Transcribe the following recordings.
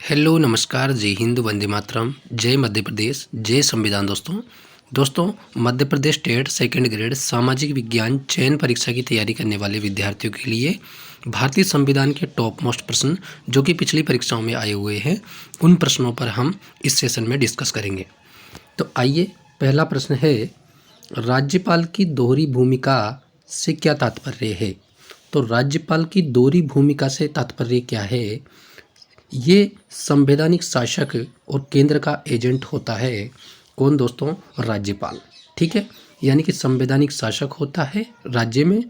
Hello नमस्कार जय हिंद वंदे मातरम जय मध्य प्रदेश जय संविधान। दोस्तों Madhya Pradesh TET second grade सामाजिक विज्ञान चयन परीक्षा की तैयारी करने वाले विद्यार्थियों के लिए भारतीय संविधान के टॉप मोस्ट प्रश्न जो कि पिछली परीक्षाओं में आए हुए हैं उन प्रश्नों पर हम इस सेशन में डिस्कस करेंगे। तो आइए, पहला प्रश्न है, राज्यपाल की दोहरी भूमिका से क्या तात्पर्य है। तो राज्यपाल की दोहरी भूमिका से तात्पर्य क्या है? ये संवैधानिक शासक और केंद्र का एजेंट होता है। कौन दोस्तों? राज्यपाल। ठीक है, यानी कि संवैधानिक शासक होता है राज्य में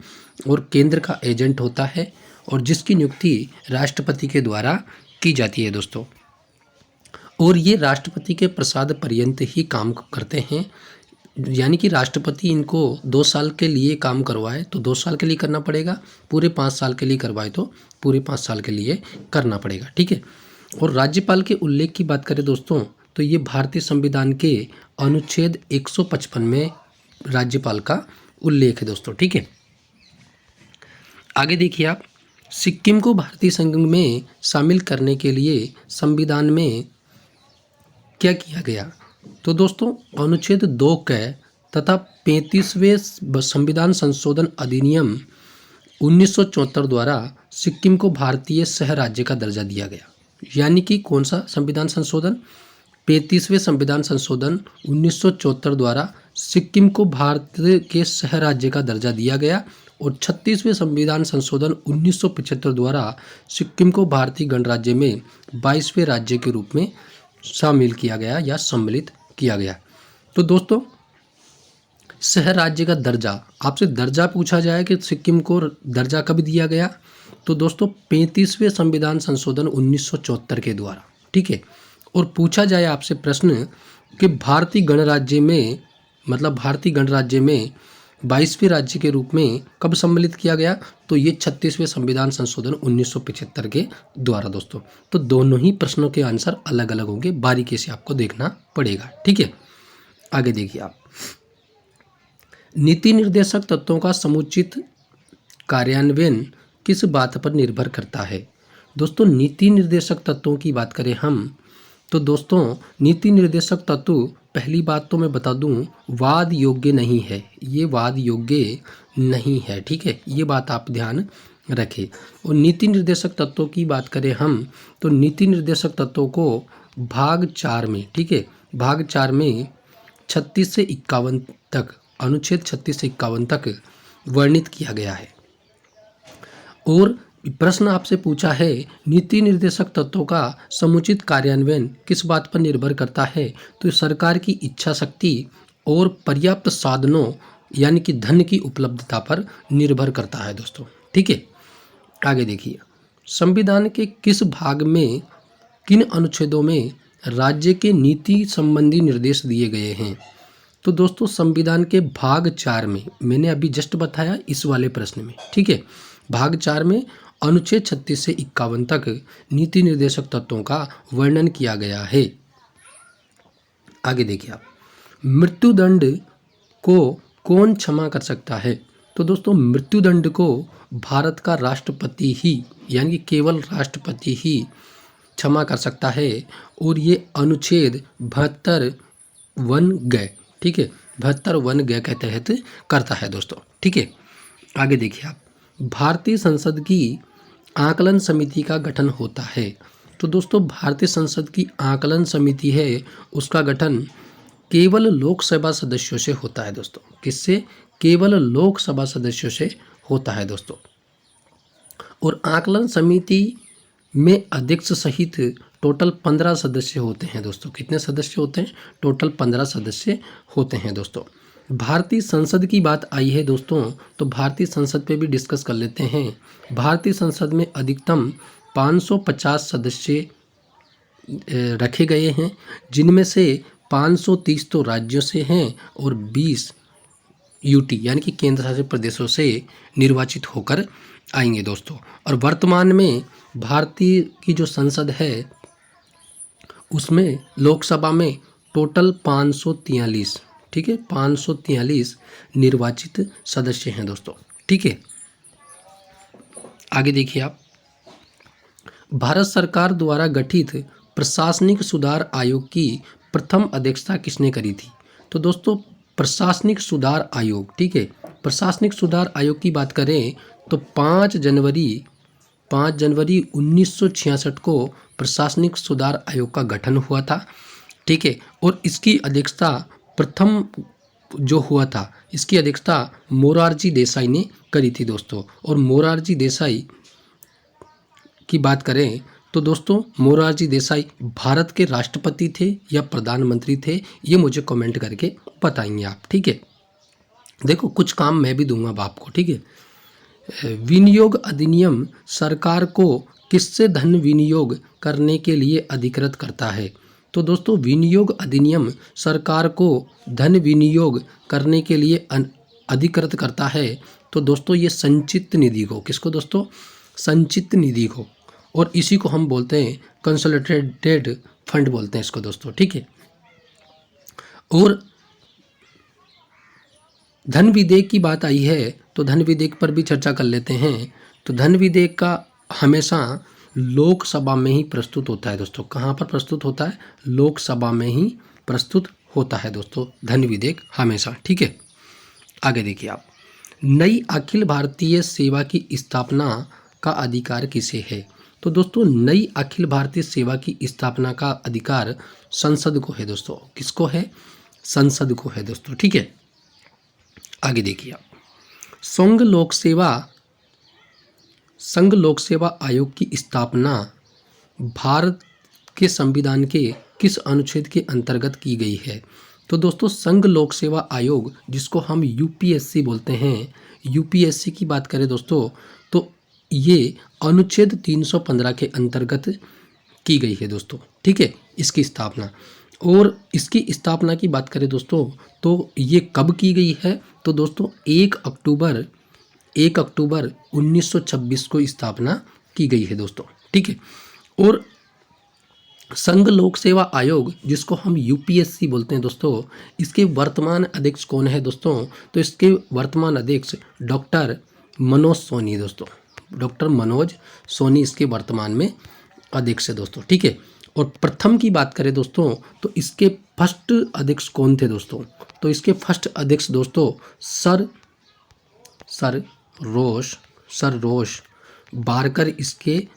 और केंद्र का एजेंट होता है और जिसकी नियुक्ति राष्ट्रपति के द्वारा की जाती है दोस्तों। और ये राष्ट्रपति के प्रसाद पर्यंत ही काम करते हैं, यानी कि राष्ट्रपति इनको 2 साल के लिए काम करवाए तो 2 साल के लिए करना पड़ेगा, पूरे 5 साल के लिए करवाए तो पूरे 5 साल के लिए करना पड़ेगा। ठीक है, और राज्यपाल के उल्लेख की बात करें दोस्तों तो ये भारतीय संविधान के अनुच्छेद 155 में राज्यपाल का उल्लेख है दोस्तों। ठीक है, आगे देखिए आप, सिक्किम को भारतीय संघ में शामिल करने के लिए संविधान में क्या किया गया। तो दोस्तों अनुच्छेद 2 क तथा 35वें संविधान संशोधन अधिनियम 1974 द्वारा सिक्किम को भारतीय सह राज्य का दर्जा दिया गया। यानी कि कौन सा संविधान संशोधन? 35वें संविधान संशोधन 1974 द्वारा सिक्किम को भारत के सह राज्य का दर्जा दिया गया और 36वें संविधान संशोधन 1975 द्वारा सिक्किम को भारतीय गणराज्य में 22वें राज्य के रूप में शामिल किया गया या सम्मिलित किया गया। तो दोस्तों सह राज्य का दर्जा, आपसे दर्जा पूछा जाए कि सिक्किम को दर्जा कब दिया गया, तो दोस्तों 35वें संविधान संशोधन 1974 के द्वारा। ठीक है, और पूछा जाए आपसे प्रश्न कि भारतीय गणराज्य में, मतलब भारतीय गणराज्य में 22वें राज्य के रूप में कब सम्मिलित किया गया, तो ये 36वें संविधान संशोधन 1975 के द्वारा दोस्तों। तो दोनों ही प्रश्नों के आंसर अलग अलग होंगे, बारीकी से आपको देखना पड़ेगा। ठीक है, आगे देखिए आप, नीति निर्देशक तत्वों का समुचित कार्यान्वयन किस बात पर निर्भर करता है। दोस्तों नीति निर्देशक तत्वों की बात करें हम तो दोस्तों नीति निर्देशक तत्व, पहली बात तो मैं बता दूं, वाद योग्य नहीं है, ये वाद योग्य नहीं है। ठीक है, ये बात आप ध्यान रखें। और नीति निर्देशक तत्वों की बात करें हम तो नीति निर्देशक तत्वों को भाग 4 में, ठीक है, भाग 4 में 36 से 51 तक, अनुच्छेद 36 से 51 तक वर्णित किया गया है। और प्रश्न आपसे पूछा है, नीति निर्देशक तत्वों का समुचित कार्यान्वयन किस बात पर निर्भर करता है, तो सरकार की इच्छा शक्ति और पर्याप्त साधनों यानी कि धन की उपलब्धता पर निर्भर करता है दोस्तों। ठीक है, आगे देखिए, संविधान के किस भाग में किन अनुच्छेदों में राज्य के नीति संबंधी निर्देश दिए गए हैं। तो दोस्तों संविधान के भाग 4 में, मैंने अभी जस्ट बताया इस वाले प्रश्न में। ठीक है, भाग 4 में अनुच्छेद 36 से 51 तक नीति निर्देशक तत्वों का वर्णन किया गया है। आगे देखिए आप, मृत्युदंड को कौन क्षमा कर सकता है। तो दोस्तों मृत्युदंड को भारत का राष्ट्रपति ही, यानी कि केवल राष्ट्रपति ही क्षमा कर सकता है और ये अनुच्छेद 72(1) ठीक है, 72(1) के तहत करता है दोस्तों। ठीक है, आगे देखिए आप, भारतीय संसद की आकलन समिति का गठन होता है। तो दोस्तों भारतीय संसद की आकलन समिति है, उसका गठन केवल लोकसभा सदस्यों से होता है दोस्तों। किससे? केवल लोकसभा सदस्यों से होता है दोस्तों। और आकलन समिति में अध्यक्ष सहित टोटल 15 सदस्य होते हैं दोस्तों। कितने सदस्य होते हैं? टोटल 15 सदस्य होते हैं दोस्तों। भारतीय संसद की बात आई है दोस्तों, तो भारतीय संसद पे भी डिस्कस कर लेते हैं। भारतीय संसद में अधिकतम 550 सदस्य रखे गए हैं, जिनमें से 530 तो राज्यों से हैं और 20 यूटी यानी कि केंद्र शासित प्रदेशों से निर्वाचित होकर आएंगे दोस्तों। और वर्तमान में भारतीय की जो संसद है उसमें लोकसभा में टोटल 543, ठीक है, 543 निर्वाचित सदस्य हैं दोस्तों। ठीक है, आगे देखिए आप, भारत सरकार द्वारा गठित प्रशासनिक सुधार आयोग की प्रथम अध्यक्षता किसने करी थी? तो दोस्तों प्रशासनिक सुधार आयोग, ठीक है, प्रशासनिक सुधार आयोग की बात करें तो 5 जनवरी 1966 को प्रशासनिक सुधार आयोग का गठन हुआ था, ठीक है। और इसकी अध्यक्षता प्रथम जो हुआ था, इसकी अध्यक्षता मोरारजी देसाई ने करी थी दोस्तों। और मोरारजी देसाई की बात करें तो दोस्तों मोरारजी देसाई भारत के राष्ट्रपति थे या प्रधानमंत्री थे, ये मुझे कमेंट करके बताएंगे आप, ठीक है। देखो कुछ काम मैं भी दूंगा अब आपको, ठीक है। विनियोग अधिनियम सरकार को किससे धन विनियोग करने के लिए अधिकृत करता है? तो दोस्तों विनियोग अधिनियम सरकार को धन विनियोग करने के लिए अधिकृत करता है। तो दोस्तों ये संचित निधि को, किसको दोस्तों? संचित निधि को, और इसी को हम बोलते हैं कंसोलिडेटेड फंड बोलते हैं इसको दोस्तों, ठीक है। और धन विधेयक की बात आई है तो धन विधेयक पर भी चर्चा कर लेते हैं। तो धन विधेयक का हमेशा लोकसभा में ही प्रस्तुत होता है दोस्तों। कहाँ पर प्रस्तुत होता है? लोकसभा में ही प्रस्तुत होता है दोस्तों धन विधेयक हमेशा, ठीक है। आगे देखिए आप, नई अखिल भारतीय सेवा की स्थापना का अधिकार किसे है? तो दोस्तों नई अखिल भारतीय सेवा की स्थापना का अधिकार संसद को है दोस्तों। किसको है? संसद को है दोस्तों, ठीक है। आगे देखिए आप, संघ लोक सेवा आयोग की स्थापना भारत के संविधान के किस अनुच्छेद के अंतर्गत की गई है? तो दोस्तों संघ लोक सेवा आयोग, जिसको हम यूपीएससी बोलते हैं, यूपीएससी की बात करें दोस्तों तो ये अनुच्छेद 315 के अंतर्गत की गई है दोस्तों, ठीक है, इसकी स्थापना। और इसकी स्थापना की बात करें दोस्तों तो ये कब की गई है? तो दोस्तों 1 अक्टूबर 1926 को स्थापना की गई है दोस्तों, ठीक है। और संघ लोक सेवा आयोग, जिसको हम यूपीएससी बोलते हैं दोस्तों, इसके वर्तमान अध्यक्ष कौन है दोस्तों? तो इसके वर्तमान अध्यक्ष डॉक्टर मनोज सोनी दोस्तों, डॉक्टर मनोज सोनी इसके वर्तमान में अध्यक्ष है दोस्तों, ठीक है। और प्रथम की बात करें दोस्तों तो इसके फर्स्ट अध्यक्ष कौन थे दोस्तों? तो इसके फर्स्ट अध्यक्ष दोस्तों सर रोश बारकर इसके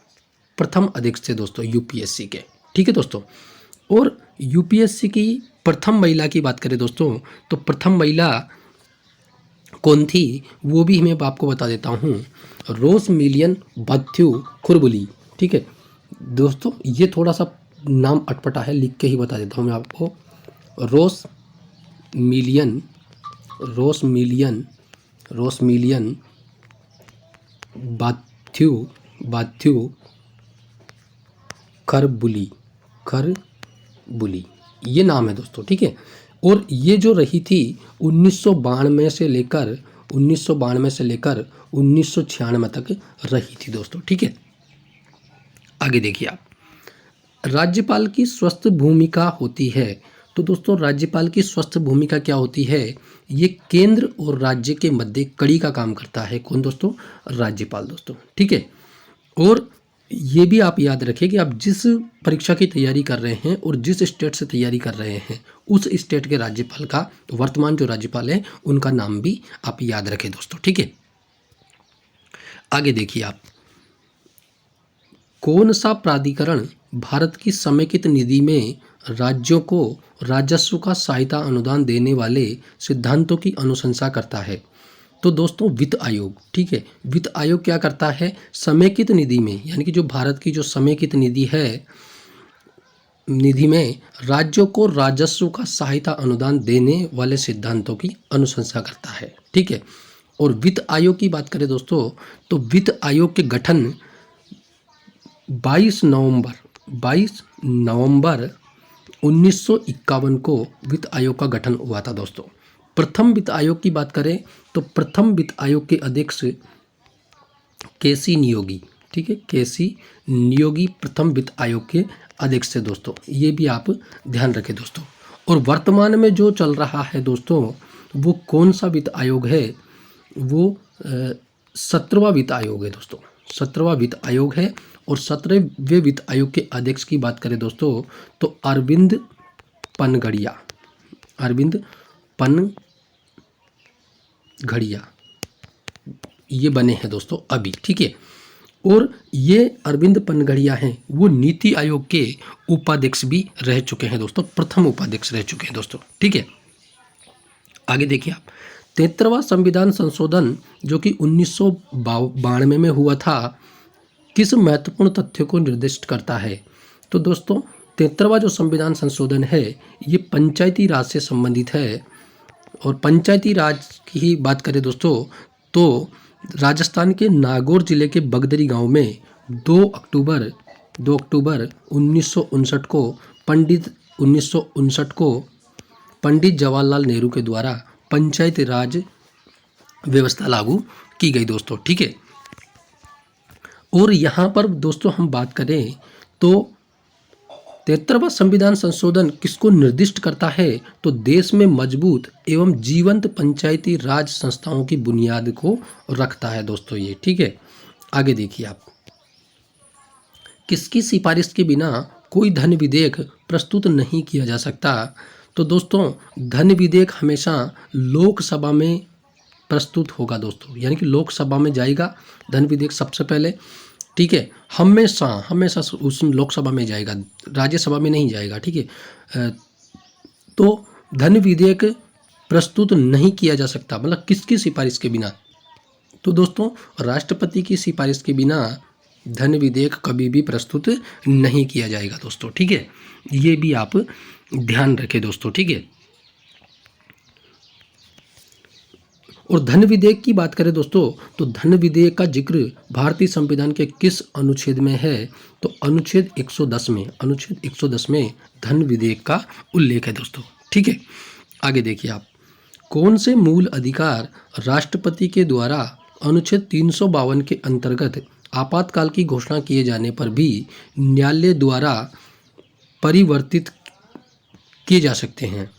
प्रथम अध्यक्ष थे दोस्तों यूपीएससी के, ठीक है दोस्तों। और यूपीएससी की प्रथम महिला की बात करें दोस्तों तो प्रथम महिला कौन थी वो भी मैं आपको बता देता हूँ, रोसमेलियन मैथ्यू खुरबुली, ठीक है दोस्तों। ये थोड़ा सा नाम अटपटा है, लिख के ही बता देता हूँ मैं आपको। रोसमेलियन मैथ्यू खरबुली, ये नाम है दोस्तों, ठीक है। और ये जो रही थी 1992 से लेकर 1996 तक रही थी दोस्तों, ठीक है। आगे देखिए आप, राज्यपाल की स्वस्थ भूमिका होती है। तो दोस्तों राज्यपाल की स्वस्थ भूमिका क्या होती है? ये केंद्र और राज्य के मध्य कड़ी का काम करता है। कौन दोस्तों? राज्यपाल दोस्तों, ठीक है। और ये भी आप याद रखें कि आप जिस परीक्षा की तैयारी कर रहे हैं और जिस स्टेट से तैयारी कर रहे हैं उस स्टेट के राज्यपाल का, वर्तमान जो राज्यपाल है उनका नाम भी आप याद रखें दोस्तों, ठीक है। आगे देखिए आप, कौन सा प्राधिकरण भारत की समेकित निधि में राज्यों को राजस्व का सहायता अनुदान देने वाले सिद्धांतों की अनुशंसा करता है? तो दोस्तों वित्त आयोग, ठीक है। वित्त आयोग क्या करता है? समेकित निधि में, यानी कि जो भारत की जो समेकित निधि है, निधि में राज्यों को राजस्व का सहायता अनुदान देने वाले सिद्धांतों की अनुशंसा करता है, ठीक है। और वित्त आयोग की बात करें दोस्तों तो वित्त आयोग के गठन 22 नवंबर 1951 को वित्त आयोग का गठन हुआ था दोस्तों। प्रथम वित्त आयोग की बात करें तो प्रथम वित्त आयोग के अध्यक्ष केसी नियोगी, ठीक है, केसी नियोगी प्रथम वित्त आयोग के अध्यक्ष थे दोस्तों। ये भी आप ध्यान रखें दोस्तों। और वर्तमान में जो चल रहा है दोस्तों वो कौन सा वित्त आयोग है? वो 17वां वित्त आयोग है दोस्तों, 17वां वित्त आयोग है। और 17वें वित्त आयोग के अध्यक्ष की बात करें दोस्तों तो अरविंद पनगड़िया, अरविंद पनगड़िया ये बने हैं दोस्तों अभी, ठीक है। और ये अरविंद पनगड़िया हैं वो नीति आयोग के उपाध्यक्ष भी रह चुके हैं दोस्तों, प्रथम उपाध्यक्ष रह चुके हैं दोस्तों, ठीक है। आगे देखिए आप 73वां संविधान संशोधन जो कि 1992 में हुआ था, किस महत्वपूर्ण तथ्य को निर्दिष्ट करता है? तो दोस्तों 73वां जो संविधान संशोधन है ये पंचायती राज से संबंधित है। और पंचायती राज की ही बात करें दोस्तों तो राजस्थान के नागौर जिले के बगदरी गांव में 2 अक्टूबर 1959 को पंडित जवाहरलाल नेहरू के द्वारा पंचायत राज व्यवस्था लागू की गई दोस्तों, ठीक है। और यहाँ पर दोस्तों हम बात करें तो 73वां संविधान संशोधन किसको निर्दिष्ट करता है? तो देश में मजबूत एवं जीवंत पंचायती राज संस्थाओं की बुनियाद को रखता है दोस्तों ये, ठीक है। आगे देखिए आप, किसकी सिफारिश के बिना कोई धन विधेयक प्रस्तुत नहीं किया जा सकता? तो दोस्तों धन विधेयक हमेशा लोकसभा में प्रस्तुत होगा दोस्तों, यानी कि लोकसभा में जाएगा धन विधेयक सबसे पहले, ठीक है। हमेशा उस लोकसभा में जाएगा, राज्यसभा में नहीं जाएगा, ठीक है। तो धन विधेयक प्रस्तुत नहीं किया जा सकता, मतलब किसकी सिफारिश के बिना? तो दोस्तों राष्ट्रपति की सिफारिश के बिना धन विधेयक कभी भी प्रस्तुत नहीं किया जाएगा दोस्तों, ठीक है। ये भी आप ध्यान रखें दोस्तों, ठीक है। और धन विधेयक की बात करें दोस्तों तो धन विधेयक का जिक्र भारतीय संविधान के किस अनुच्छेद में है? तो अनुच्छेद 110 में, अनुच्छेद 110 में धन विधेयक का उल्लेख है दोस्तों, ठीक है। आगे देखिए आप, कौन से मूल अधिकार राष्ट्रपति के द्वारा अनुच्छेद 352 के अंतर्गत आपातकाल की घोषणा किए जाने पर भी न्यायालय द्वारा परिवर्तित किए जा सकते हैं?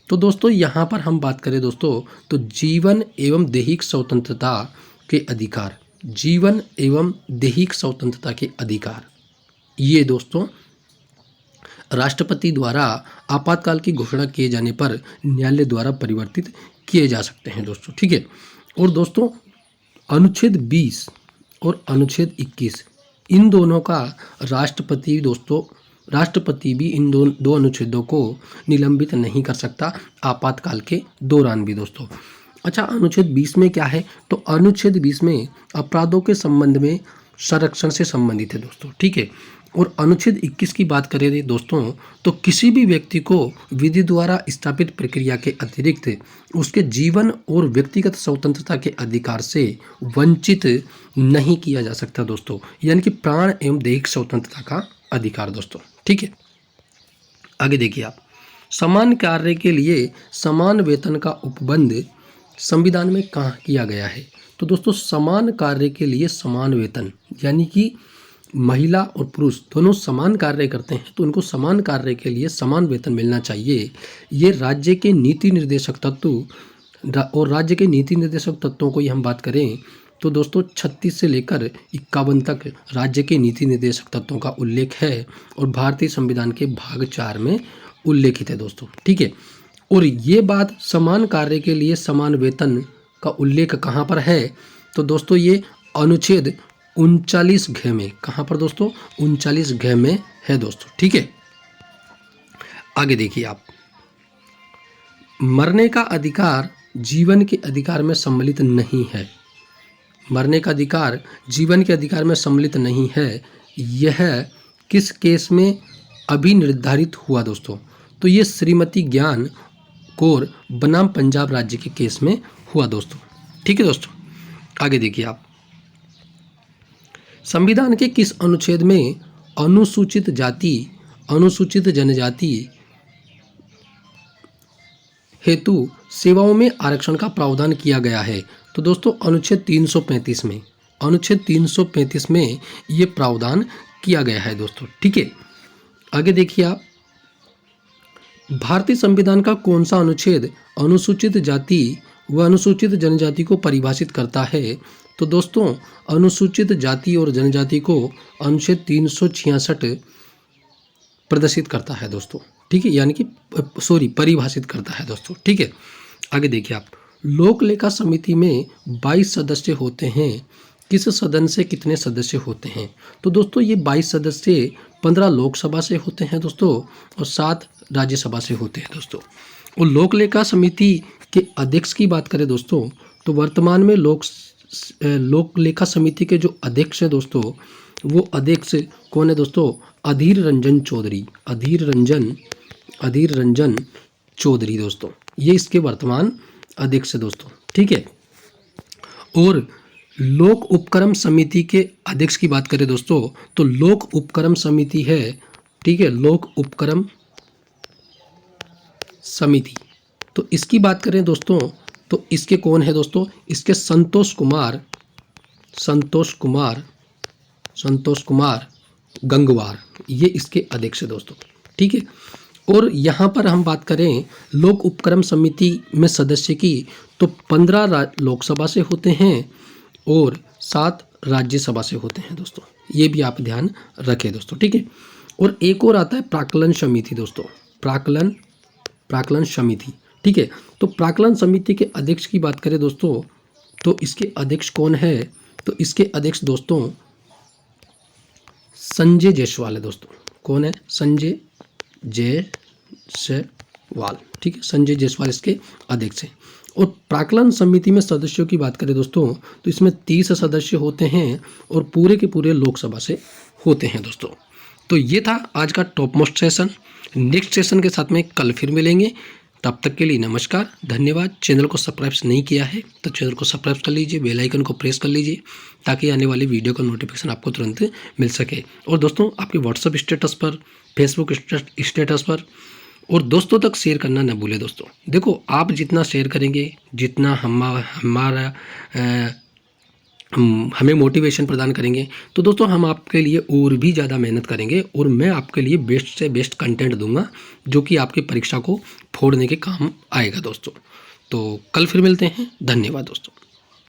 तो दोस्तों यहाँ पर हम बात करें दोस्तों तो जीवन एवं दैहिक स्वतंत्रता के अधिकार, जीवन एवं दैहिक स्वतंत्रता के अधिकार ये दोस्तों राष्ट्रपति द्वारा आपातकाल की घोषणा किए जाने पर न्यायालय द्वारा परिवर्तित किए जा सकते हैं दोस्तों, ठीक है। और दोस्तों अनुच्छेद 20 और अनुच्छेद 21 इन दोनों का राष्ट्रपति भी इन दो अनुच्छेदों को निलंबित नहीं कर सकता आपातकाल के दौरान भी दोस्तों। अच्छा, अनुच्छेद 20 में क्या है? तो अनुच्छेद 20 में अपराधों के संबंध में संरक्षण से संबंधित है दोस्तों, ठीक है। और अनुच्छेद 21 की बात करें दोस्तों तो किसी भी व्यक्ति को विधि द्वारा स्थापित प्रक्रिया के अतिरिक्त उसके जीवन और व्यक्तिगत स्वतंत्रता के अधिकार से वंचित नहीं किया जा सकता दोस्तों, यानी कि प्राण एवं दैहिक स्वतंत्रता का अधिकार दोस्तों, ठीक है। आगे देखिए आप, समान कार्य के लिए समान वेतन का उपबंध संविधान में कहाँ किया गया है? तो दोस्तों समान कार्य के लिए समान वेतन, यानी कि महिला और पुरुष दोनों समान कार्य करते हैं तो उनको समान कार्य के लिए समान वेतन मिलना चाहिए। ये राज्य के नीति निर्देशक तत्व और राज्य के नीति निर्देशक तत्वों को ही हम बात करें तो दोस्तों 36 से लेकर 51 तक राज्य के नीति निर्देशक तत्वों का उल्लेख है और भारतीय संविधान के भाग 4 में उल्लेखित है दोस्तों, ठीक है। और ये बात समान कार्य के लिए समान वेतन का उल्लेख कहाँ पर है? तो दोस्तों ये अनुच्छेद 39 घ में, कहाँ पर दोस्तों? 39 घ में है दोस्तों, ठीक है। आगे देखिए आप, मरने का अधिकार जीवन के अधिकार में सम्मिलित नहीं है। मरने का अधिकार जीवन के अधिकार में सम्मिलित नहीं है, यह किस केस में अभी निर्धारित हुआ दोस्तों? तो ये श्रीमती ज्ञान कौर बनाम पंजाब राज्य के केस में हुआ दोस्तों, ठीक है दोस्तों। आगे देखिए आप, संविधान के किस अनुच्छेद में अनुसूचित जाति अनुसूचित जनजाति हेतु सेवाओं में आरक्षण का प्रावधान किया गया है? तो दोस्तों अनुच्छेद 335 में, अनुच्छेद 335 में ये प्रावधान किया गया है दोस्तों, ठीक है। आगे देखिए आप, भारतीय संविधान का कौन सा अनुच्छेद अनुसूचित जाति वह अनुसूचित जनजाति को परिभाषित करता है। तो दोस्तों अनुसूचित जाति और जनजाति को अनुच्छेद 366 प्रदर्शित करता है दोस्तों, ठीक है, यानी कि परिभाषित करता है दोस्तों, ठीक है। आगे देखिए आप, लोक लेखा समिति में 22 सदस्य होते हैं। किस सदन से कितने सदस्य होते हैं? तो दोस्तों ये 22 सदस्य 15 लोकसभा से होते हैं दोस्तों और 7 राज्यसभा से होते हैं दोस्तों। और लोक लेखा समिति के अध्यक्ष की बात करें दोस्तों, तो वर्तमान में लोक लेखा समिति के जो अध्यक्ष हैं दोस्तों, वो अध्यक्ष कौन है दोस्तों? अधीर रंजन चौधरी, अधीर रंजन चौधरी दोस्तों, ये इसके वर्तमान अध्यक्ष है दोस्तों, ठीक है। और लोक उपक्रम समिति के अध्यक्ष की बात करें दोस्तों, तो लोक उपक्रम समिति है, ठीक है, लोक उपक्रम समिति। तो इसकी बात करें दोस्तों, तो इसके कौन है दोस्तों? इसके संतोष कुमार गंगवार, ये इसके अध्यक्ष है दोस्तों, ठीक है। और यहाँ पर हम बात करें लोक उपक्रम समिति में सदस्य की, तो 15 लोकसभा से होते हैं और 7 राज्यसभा से होते हैं दोस्तों, ये भी आप ध्यान रखें दोस्तों, ठीक है। और एक और आता है प्राक्कलन समिति दोस्तों, प्राक्कलन समिति, ठीक है। तो प्राक्कलन समिति के अध्यक्ष की बात करें दोस्तों, तो इसके अध्यक्ष कौन है? तो इसके अध्यक्ष दोस्तों संजय जायसवाल है दोस्तों। कौन है? संजय जायसवाल, ठीक है, संजय जायसवाल इसके अध्यक्ष हैं। और प्राक्कलन समिति में सदस्यों की बात करें दोस्तों, तो इसमें 30 सदस्य होते हैं और पूरे के पूरे लोकसभा से होते हैं दोस्तों। तो ये था आज का top most session. Next session के साथ में कल फिर मिलेंगे, तब तक के लिए नमस्कार, धन्यवाद। चैनल को सब्सक्राइब नहीं किया है तो चैनल को सब्सक्राइब कर लीजिए, बेल आइकन को प्रेस कर लीजिए ताकि आने वाली वीडियो का नोटिफिकेशन आपको तुरंत मिल सके। और दोस्तों आपके व्हाट्सएप स्टेटस पर, फेसबुक स्टेटस पर और दोस्तों तक शेयर करना न भूलें दोस्तों। देखो आप जितना शेयर करेंगे, जितना हमें मोटिवेशन प्रदान करेंगे, तो दोस्तों हम आपके लिए और भी ज़्यादा मेहनत करेंगे और मैं आपके लिए बेस्ट से बेस्ट कंटेंट दूंगा जो कि आपकी परीक्षा को फोड़ने के काम आएगा दोस्तों। तो कल फिर मिलते हैं, धन्यवाद दोस्तों।